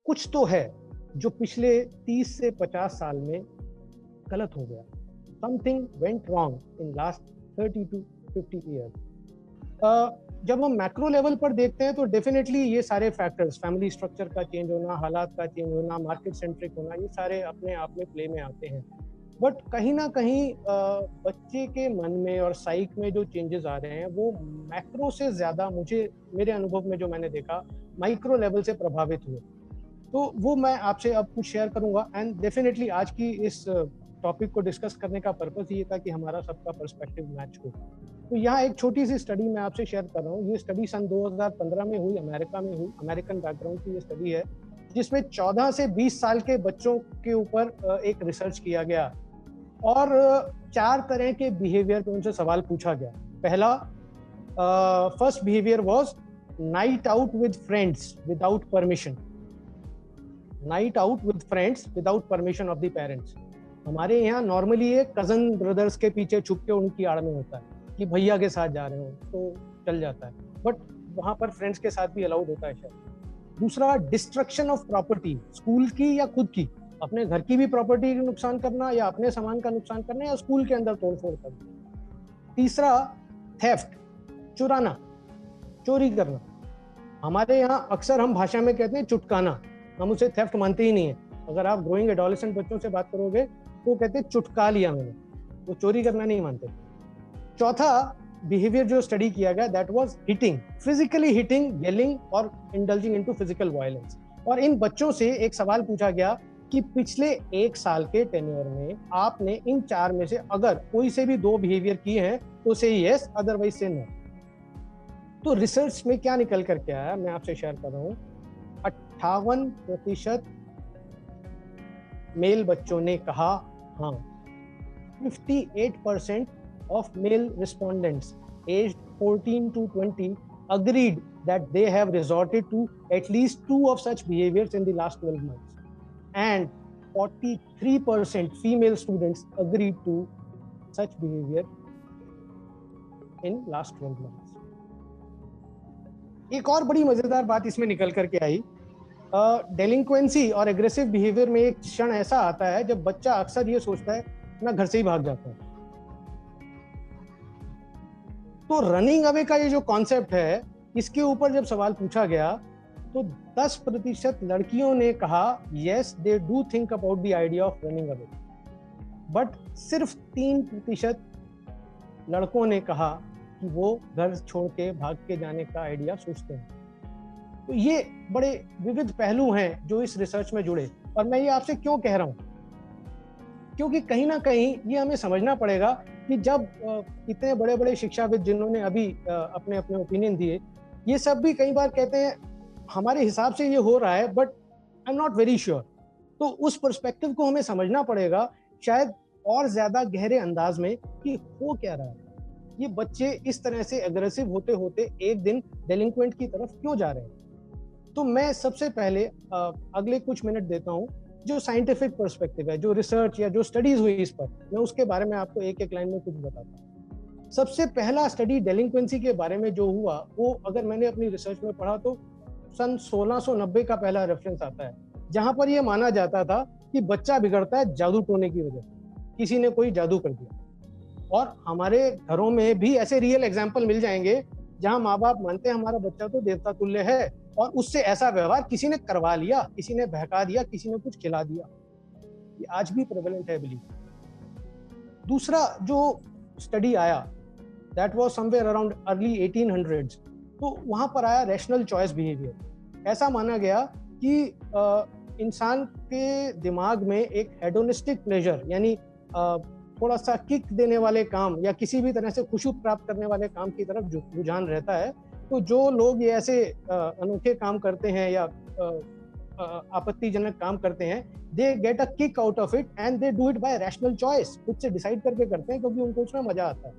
कुछ तो है जो पिछले 30 से 50 साल में गलत हो गया। Something went wrong in last 30 to 50 years. जब हम मैक्रो लेवल पर देखते हैं तो डेफिनेटली ये सारे फैक्टर्स, फैमिली स्ट्रक्चर का चेंज होना, हालात का चेंज होना, मार्केट सेंट्रिक होना, ये सारे अपने आप में प्ले में आते हैं। बट कहीं ना कहीं बच्चे के मन में और साइक में जो चेंजेस आ रहे हैं वो मैक्रो से ज्यादा, मुझे मेरे अनुभव में जो मैंने देखा, माइक्रो लेवल से प्रभावित हुए। तो वो मैं आपसे अब कुछ शेयर करूंगा। एंड डेफिनेटली आज की इस टॉपिक को डिस्कस करने का पर्पस ये था कि हमारा सबका पर्सपेक्टिव मैच हो। तो यहाँ एक छोटी सी स्टडी मैं आपसे शेयर कर रहा हूँ। ये स्टडी सन 2015 में हुई, अमेरिका में हुई, अमेरिकन बैकग्राउंड की ये स्टडी है, जिसमें 14 से 20 साल के बच्चों के ऊपर एक रिसर्च किया गया और 4 तरह के बिहेवियर पे उनसे सवाल पूछा गया। पहला, first behaviour was night out with friends without permission. Night out with friends without permission of the parents. हमारे यहाँ नॉर्मली ये कजन ब्रदर्स के पीछे छुप के उनकी आड़ में होता है कि भैया के साथ जा रहे हो तो चल जाता है, बट वहां पर फ्रेंड्स के साथ भी अलाउड होता है शायद। दूसरा, डिस्ट्रक्शन ऑफ प्रॉपर्टी, स्कूल की या खुद की, अपने घर की भी प्रॉपर्टी का नुकसान करना या अपने सामान का नुकसान करना या स्कूल के अंदर तोड़फोड़ करना। तीसरा, थेफ्ट, चुराना, चोरी करना। हमारे यहाँ अक्सर हम भाषा में कहते हैं चुटकाना, हम उसे थेफ्ट मानते ही नहीं है। अगर आप ग्रोइंग एडोलेसेंट बच्चों से बात करोगे तो कहते हैं चुटका लिया मैंने, वो चोरी करना नहीं मानते। चौथा बिहेवियर जो स्टडी किया गया, that was hitting, physically hitting, yelling और इंडल्जिंग इनटू फिजिकल वायलेंस। और इन बच्चों से एक सवाल पूछा गया कि पिछले 1 साल के टेन्योर में आपने इन 4 में से अगर कोई से भी 2 बिहेवियर किए हैं तो से यस, अदरवाइज से नो। तो रिसर्च में क्या निकल करके आया मैं आपसे शेयर कर रहा हूँ। 58% मेल बच्चों ने कहा हाँ। 58% of male respondents aged 14 to 20 agreed that they have resorted to at least 2 of such behaviors in the last 12 months. And 43% female students agreed to such behavior in last 12 months. एक और बड़ी मजेदार बात इसमें निकल करके आई। डेलिंक्वेंसी और एग्रेसिव बिहेवियर में एक क्षण ऐसा आता है जब बच्चा अक्सर ये सोचता है मैं घर से ही भाग जाता हूँ। तो रनिंग अवे का ये जो कॉन्सेप्ट है, इसके ऊपर जब सवाल पूछा गया तो 10% लड़कियों ने कहा yes, they do think about the idea of running away, but सिर्फ 3% लड़कों ने कहा कि वो घर छोड़ के भाग के जाने का आइडिया सोचते हैं। तो ये बड़े विविध पहलू हैं जो इस रिसर्च में जुड़े। और मैं ये आपसे क्यों कह रहा हूँ, क्योंकि कहीं ना कहीं ये हमें समझना पड़ेगा कि जब इतने बड़े बड़े शिक्षाविद जिन्होंने अभी अपने अपने ओपिनियन दिए, ये सब भी कई बार कहते हैं हमारे हिसाब से ये हो रहा है but I am not very sure. तो उस पर्सपेक्टिव को हमें समझना पड़ेगा शायद और ज्यादा गहरे अंदाज में कि हो क्या रहा है, ये बच्चे इस तरह से एग्रेसिव होते होते एक दिन डेलिंक्वेंट की तरफ क्यों जा रहे हैं। तो मैं सबसे पहले अगले कुछ मिनट देता हूँ जो साइंटिफिक पर्सपेक्टिव है, जो रिसर्च या जो स्टडीज हुई इस पर, मैं उसके बारे में आपको एक एक लाइन में कुछ बताता हूँ। सबसे पहला स्टडी डेलिंक्वेंसी के बारे में जो हुआ वो अगर मैंने अपनी रिसर्च में पढ़ा तो सन 1690 का पहला रेफरेंस आता है, जहां पर यह माना जाता था कि बच्चा बिगड़ता है जादू टोने की वजह से, किसी ने कोई जादू कर दिया। और हमारे घरों में भी ऐसे रियल एग्जाम्पल मिल जाएंगे जहां माँ बाप मानते हैं हमारा बच्चा तो देवता तुल्य है और उससे ऐसा व्यवहार किसी ने करवा लिया, किसी ने बहका दिया, किसी ने कुछ खिला दिया। ये आज भी प्रेवलेंट है बिलीव। दूसरा जो स्टडी आया that was somewhere around early 1800s, तो वहां पर आया रैशनल चॉइस बिहेवियर। ऐसा माना गया कि इंसान के दिमाग में एक हेडोनिस्टिक प्लेजर यानी थोड़ा सा किक देने वाले काम या किसी भी तरह से खुशी प्राप्त करने वाले काम की तरफ रुझान रहता है। तो जो लोग ये ऐसे अनोखे काम करते हैं या आपत्तिजनक काम करते हैं, they get a kick out of it and they do it by rational choice, खुद से डिसाइड करके करते हैं क्योंकि उनको उसमें मजा आता है।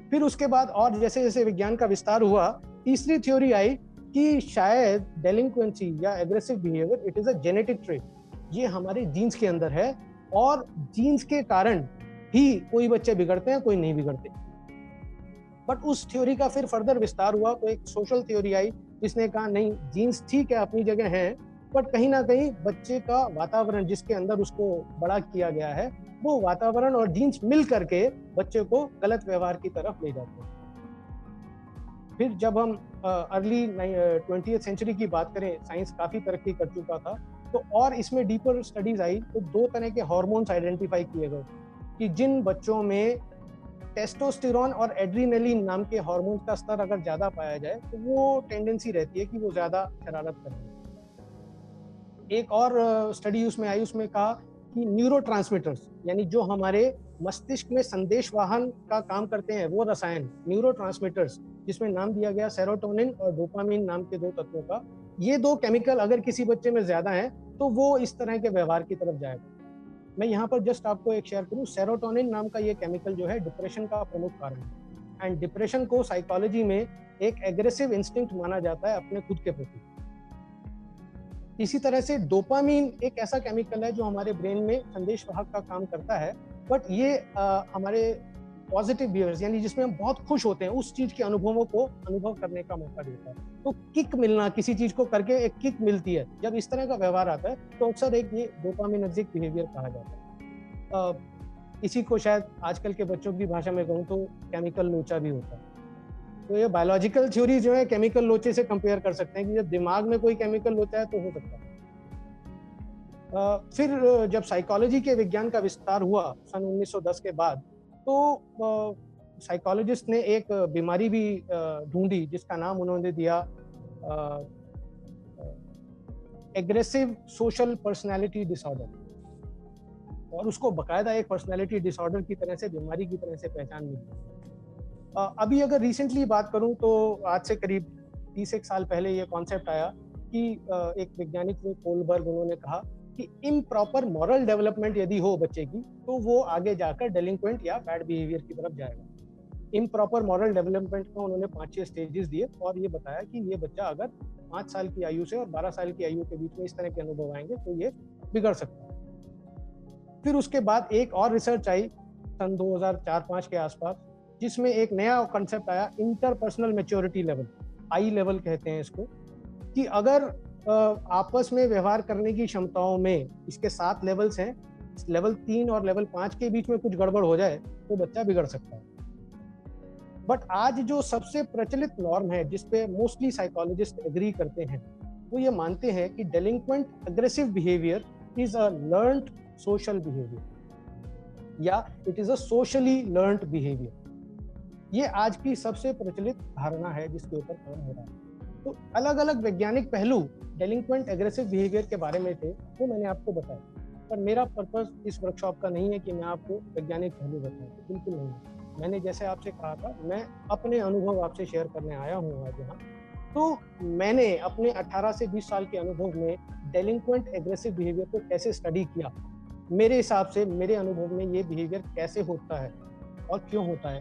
फिर उसके बाद और जैसे जैसे विज्ञान का विस्तार हुआ, तीसरी थ्योरी आई कि शायद डेलिंक्वेंसी या aggressive behaviour it is a genetic trait, ये हमारे जीन्स के अंदर है और जीन्स के कारण ही कोई बच्चे बिगड़ते हैं, कोई नहीं बिगड़ते। बट उस थ्योरी का फिर फर्दर विस्तार हुआ तो एक सोशल थ्योरी आई जिसने कहा नहीं, जीन्स ठीक है अपनी जगह है, बट कहीं ना कहीं बच्चे का वातावरण जिसके अंदर उसको बड़ा किया गया है, वो वातावरण और जीन्स मिल करके बच्चे को गलत व्यवहार की तरफ ले जाते हैं। फिर जब हम अर्ली 20th सेंचुरी की बात करें, साइंस काफ़ी तरक्की कर चुका था, तो और इसमें डीपर स्टडीज आई, तो 2 तरह के हार्मोन्स आइडेंटिफाई किए गए कि जिन बच्चों में टेस्टोस्टेरोन और एड्रीनलिन नाम के हार्मोन्स का स्तर अगर ज़्यादा पाया जाए तो वो टेंडेंसी रहती है कि वो ज़्यादा शरारत करें। एक और स्टडी उसमें आई, उसमें कहा कि न्यूरोट्रांसमीटर्स, यानी जो हमारे मस्तिष्क में संदेश वाहन का काम करते हैं, वो रसायन न्यूरोट्रांसमीटर्स, जिसमें नाम दिया गया सेरोटोनिन और डोपामिन नाम के 2 तत्वों का, ये 2 केमिकल अगर किसी बच्चे में ज्यादा है तो वो इस तरह के व्यवहार की तरफ जाएगा। मैं यहाँ पर जस्ट आपको एक शेयर करूँ, सेरोटोनिन नाम का ये केमिकल जो है डिप्रेशन का प्रमुख कारण है, एंड डिप्रेशन को साइकोलॉजी में एक एग्रेसिव इंस्टिंक्ट माना जाता है अपने खुद के प्रति। इसी तरह से डोपामीन एक ऐसा केमिकल है जो हमारे ब्रेन में संदेश वाहक का काम करता है, बट ये हमारे पॉजिटिव बिहेवियर्स, यानी जिसमें हम बहुत खुश होते हैं, उस चीज के अनुभवों को अनुभव करने का मौका देता है। तो किक मिलना, किसी चीज को करके एक किक मिलती है, जब इस तरह का व्यवहार आता है तो अक्सर एक ये डोपामिनर्जिक बिहेवियर कहा जाता है। इसी को शायद आजकल के बच्चों की भाषा में कहूँ तो केमिकल लोचा भी होता है। तो ये बायोलॉजिकल थ्योरी जो है केमिकल लोचे से कंपेयर कर सकते हैं कि जब दिमाग में कोई केमिकल लोचा है तो हो सकता है। फिर जब साइकोलॉजी के विज्ञान का विस्तार हुआ सन 1910 के बाद, तो साइकोलॉजिस्ट ने एक बीमारी भी ढूंढी जिसका नाम उन्होंने दिया एग्रेसिव सोशल पर्सनैलिटी डिसऑर्डर, और उसको बकायदा एक पर्सनैलिटी डिसऑर्डर की तरह से, बीमारी की तरह से पहचान मिली। अभी अगर रिसेंटली बात करूं तो आज से करीब 30 साल पहले ये कॉन्सेप्ट आया कि एक वैज्ञानिक थे कोलबर्ग, उन्होंने कहा कि इम्प्रॉपर मॉरल डेवलपमेंट यदि हो बच्चे की तो वो आगे जाकर डेलिंक्वेंट या बैड बिहेवियर की तरफ जाएगा। इम्प्रॉपर मॉरल डेवलपमेंट का उन्होंने 5-6 स्टेजेस दिए और ये बताया कि ये बच्चा अगर 5 साल की आयु से और 12 साल की आयु के बीच में इस तरह के अनुभव आएंगे तो ये बिगड़ सकता है। फिर उसके बाद एक और रिसर्च आई सन 2004-5 के आसपास, जिसमें एक नया कॉन्सेप्ट आया इंटरपर्सनल मैच्योरिटी लेवल, आई लेवल कहते हैं इसको, कि अगर आपस में व्यवहार करने की क्षमताओं में इसके 7 लेवल्स हैं, लेवल 3 और लेवल 5 के बीच में कुछ गड़बड़ हो जाए तो बच्चा बिगड़ सकता है। बट आज जो सबसे प्रचलित नॉर्म है जिसपे मोस्टली साइकोलॉजिस्ट एग्री करते हैं, वो ये मानते हैं कि delinquent aggressive behaviour is a learned social behaviour या it is a socially learned behaviour. ये आज की सबसे प्रचलित धारणा है जिसके ऊपर काम हो रहा है। तो अलग अलग वैज्ञानिक पहलू डेलिंक्वेंट एग्रेसिव बिहेवियर के बारे में थे, वो मैंने आपको बताया, पर मेरा पर्पस इस वर्कशॉप का नहीं है कि मैं आपको वैज्ञानिक पहलू बताऊं, बिल्कुल नहीं। मैंने जैसे आपसे कहा था, मैं अपने अनुभव आपसे शेयर करने आया हूँ आज यहाँ। तो मैंने अपने 18 से 20 साल के अनुभव में डेलिंक्वेंट एग्रेसिव बिहेवियर को कैसे स्टडी किया, मेरे हिसाब से मेरे अनुभव में ये बिहेवियर कैसे होता है और क्यों होता है,